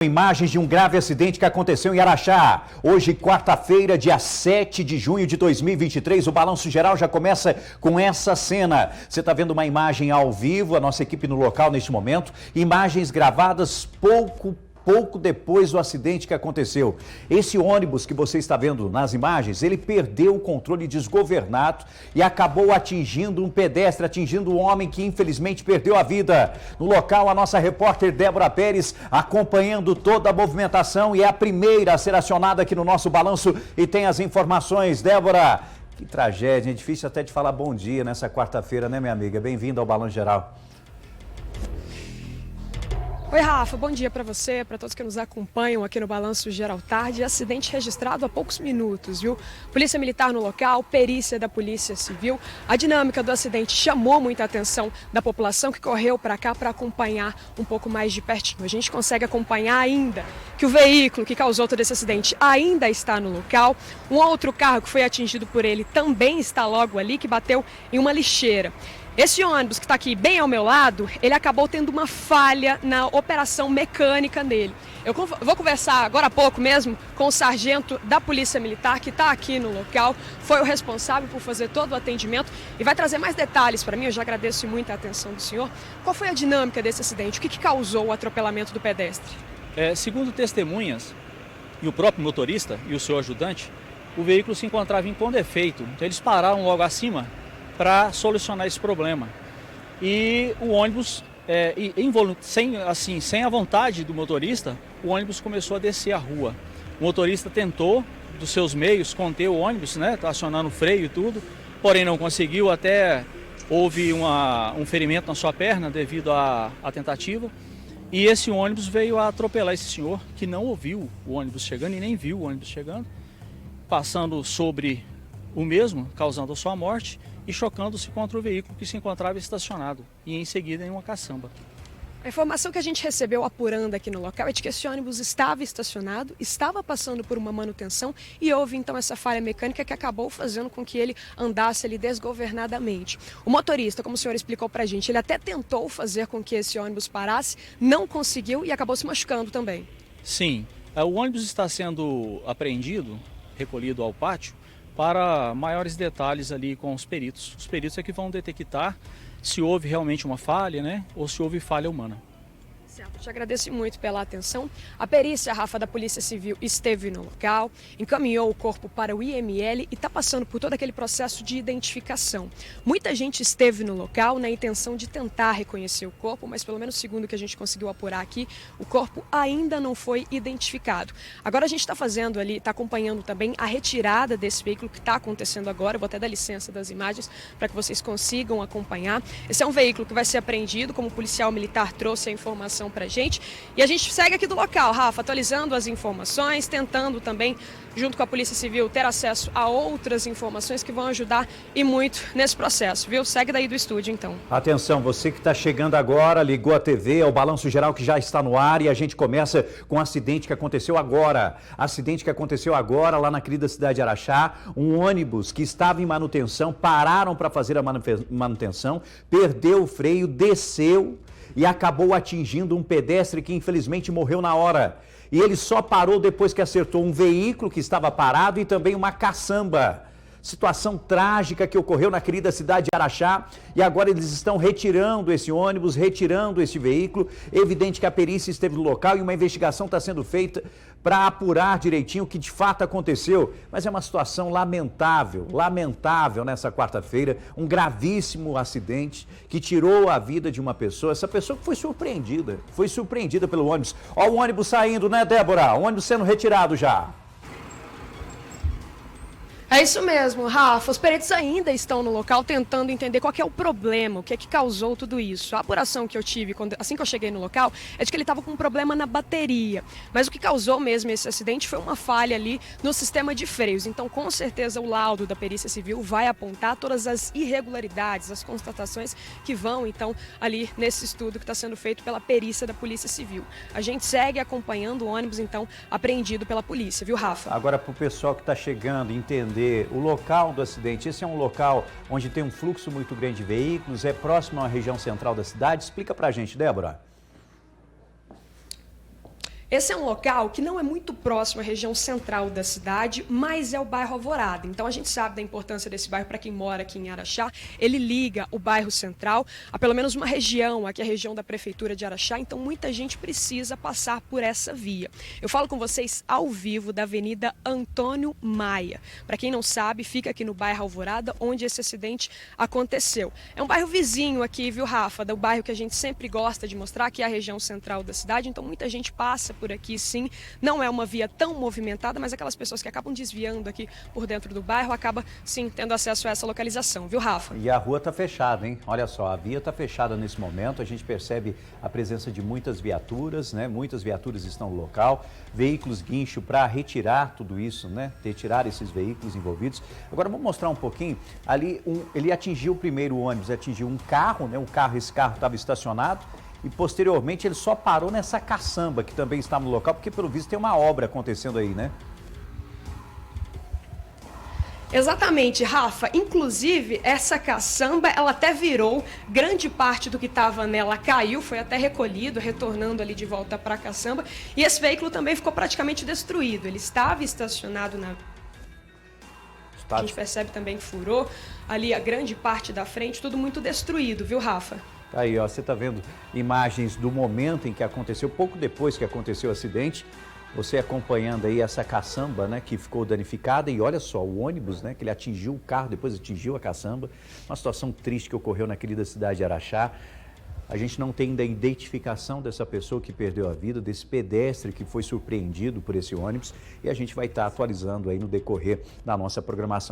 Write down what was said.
Imagens de um grave acidente que aconteceu em Araxá. Hoje, quarta-feira, dia 7 de junho de 2023, o Balanço Geral já começa com essa cena. Você está vendo uma imagem ao vivo, a nossa equipe no local neste momento. Imagens gravadas pouco depois do acidente que aconteceu. Esse ônibus que você está vendo nas imagens, ele perdeu o controle desgovernado e acabou atingindo um pedestre, atingindo um homem que infelizmente perdeu a vida. No local, a nossa repórter Débora Pérez acompanhando toda a movimentação e é a primeira a ser acionada aqui no nosso balanço e tem as informações. Débora, que tragédia, é difícil até de falar bom dia nessa quarta-feira, né, minha amiga? Bem-vinda ao Balanço Geral. Oi, Rafa, bom dia para você, para todos que nos acompanham aqui no Balanço Geral Tarde. Acidente registrado há poucos minutos, viu? Polícia Militar no local, perícia da Polícia Civil. A dinâmica do acidente chamou muita atenção da população que correu para cá para acompanhar um pouco mais de pertinho. A gente consegue acompanhar ainda que o veículo que causou todo esse acidente ainda está no local. Um outro carro que foi atingido por ele também está logo ali, que bateu em uma lixeira. Esse ônibus que está aqui bem ao meu lado, ele acabou tendo uma falha na operação mecânica nele. Eu vou conversar agora há pouco mesmo com o sargento da Polícia Militar que está aqui no local, foi o responsável por fazer todo o atendimento e vai trazer mais detalhes para mim. Eu já agradeço muito a atenção do senhor. Qual foi a dinâmica desse acidente? O que causou o atropelamento do pedestre? Segundo testemunhas e o próprio motorista e o seu ajudante, o veículo se encontrava em com defeito. Então eles pararam logo acima para solucionar esse problema. E o ônibus, sem a vontade do motorista, o ônibus começou a descer a rua. O motorista tentou, dos seus meios, conter o ônibus, né, acionando o freio e tudo, porém não conseguiu, até houve um ferimento na sua perna devido à tentativa. E esse ônibus veio a atropelar esse senhor, que não ouviu o ônibus chegando e nem viu o ônibus chegando, passando sobre o mesmo, causando a sua morte e chocando-se contra o veículo que se encontrava estacionado e em seguida em uma caçamba. A informação que a gente recebeu apurando aqui no local é de que esse ônibus estava estacionado, estava passando por uma manutenção e houve então essa falha mecânica que acabou fazendo com que ele andasse ali desgovernadamente. O motorista, como o senhor explicou pra gente, ele até tentou fazer com que esse ônibus parasse, não conseguiu e acabou se machucando também. Sim, o ônibus está sendo apreendido, recolhido ao pátio, para maiores detalhes ali com os peritos. Os peritos é que vão detectar se houve realmente uma falha, né, ou se houve falha humana. Certo, te agradeço muito pela atenção. A perícia, Rafa, da Polícia Civil esteve no local, encaminhou o corpo para o IML e está passando por todo aquele processo de identificação. Muita gente esteve no local na intenção de tentar reconhecer o corpo, mas pelo menos segundo o que a gente conseguiu apurar aqui, o corpo ainda não foi identificado. Agora a gente está fazendo ali, está acompanhando também a retirada desse veículo que está acontecendo agora. Eu vou até dar licença das imagens para que vocês consigam acompanhar. Esse é um veículo que vai ser apreendido, como o policial militar trouxe a informação pra gente. E a gente segue aqui do local, Rafa, atualizando as informações, tentando também, junto com a Polícia Civil, ter acesso a outras informações que vão ajudar e muito nesse processo, viu? Segue daí do estúdio, então. Atenção, você que está chegando agora, ligou a TV, é o Balanço Geral que já está no ar e a gente começa com um acidente que aconteceu agora. Acidente que aconteceu agora lá na querida cidade de Araxá. Um ônibus que estava em manutenção, pararam para fazer a manutenção, perdeu o freio, desceu e acabou atingindo um pedestre que infelizmente morreu na hora. E ele só parou depois que acertou um veículo que estava parado e também uma caçamba. Situação trágica que ocorreu na querida cidade de Araxá e agora eles estão retirando esse ônibus, retirando esse veículo. Evidente que a perícia esteve no local e uma investigação está sendo feita para apurar direitinho o que de fato aconteceu. Mas é uma situação lamentável nessa quarta-feira, um gravíssimo acidente que tirou a vida de uma pessoa. Essa pessoa que foi surpreendida pelo ônibus. Olha o ônibus saindo, né, Débora? O ônibus sendo retirado já. É isso mesmo, Rafa. Os peritos ainda estão no local tentando entender qual que é o problema, o que é que causou tudo isso. A apuração que eu tive assim que eu cheguei no local é de que ele estava com um problema na bateria. Mas o que causou mesmo esse acidente foi uma falha ali no sistema de freios. Então, com certeza, o laudo da Perícia Civil vai apontar todas as irregularidades, as constatações que vão, então, ali nesse estudo que está sendo feito pela perícia da Polícia Civil. A gente segue acompanhando o ônibus, então, apreendido pela polícia, viu, Rafa? Agora, para o pessoal que está chegando entender o local do acidente, esse é um local onde tem um fluxo muito grande de veículos, é próximo à região central da cidade. Explica pra gente, Débora. Esse é um local que não é muito próximo à região central da cidade, mas é o bairro Alvorada. Então a gente sabe da importância desse bairro para quem mora aqui em Araxá. Ele liga o bairro central a pelo menos uma região, aqui a região da prefeitura de Araxá, então muita gente precisa passar por essa via. Eu falo com vocês ao vivo da Avenida Antônio Maia. Para quem não sabe, fica aqui no bairro Alvorada, onde esse acidente aconteceu. É um bairro vizinho aqui, viu, Rafa? Do bairro que a gente sempre gosta de mostrar, que é a região central da cidade, então muita gente passa por aqui, sim. Não é uma via tão movimentada, mas aquelas pessoas que acabam desviando aqui por dentro do bairro acabam, sim, tendo acesso a essa localização, viu, Rafa? E a rua está fechada, hein? Olha só, a via está fechada nesse momento, a gente percebe a presença de muitas viaturas, né? Muitas viaturas estão no local, veículos guincho para retirar tudo isso, né? Retirar esses veículos envolvidos. Agora vamos mostrar um pouquinho, ali ele atingiu o primeiro ônibus, atingiu um carro, né? Esse carro estava estacionado, e posteriormente ele só parou nessa caçamba que também está no local, porque pelo visto tem uma obra acontecendo aí, né? Exatamente, Rafa. Inclusive, essa caçamba, ela até virou, grande parte do que estava nela caiu, foi até recolhido, retornando ali de volta para a caçamba, e esse veículo também ficou praticamente destruído. Ele estava estacionado na... A gente percebe também que furou ali a grande parte da frente, tudo muito destruído, viu, Rafa? Aí, ó, você está vendo imagens do momento em que aconteceu, pouco depois que aconteceu o acidente, você acompanhando aí essa caçamba, né, que ficou danificada, e olha só, o ônibus, né, que ele atingiu o carro, depois atingiu a caçamba, uma situação triste que ocorreu na querida cidade de Araxá. A gente não tem ainda a identificação dessa pessoa que perdeu a vida, desse pedestre que foi surpreendido por esse ônibus, e a gente vai estar atualizando aí no decorrer da nossa programação.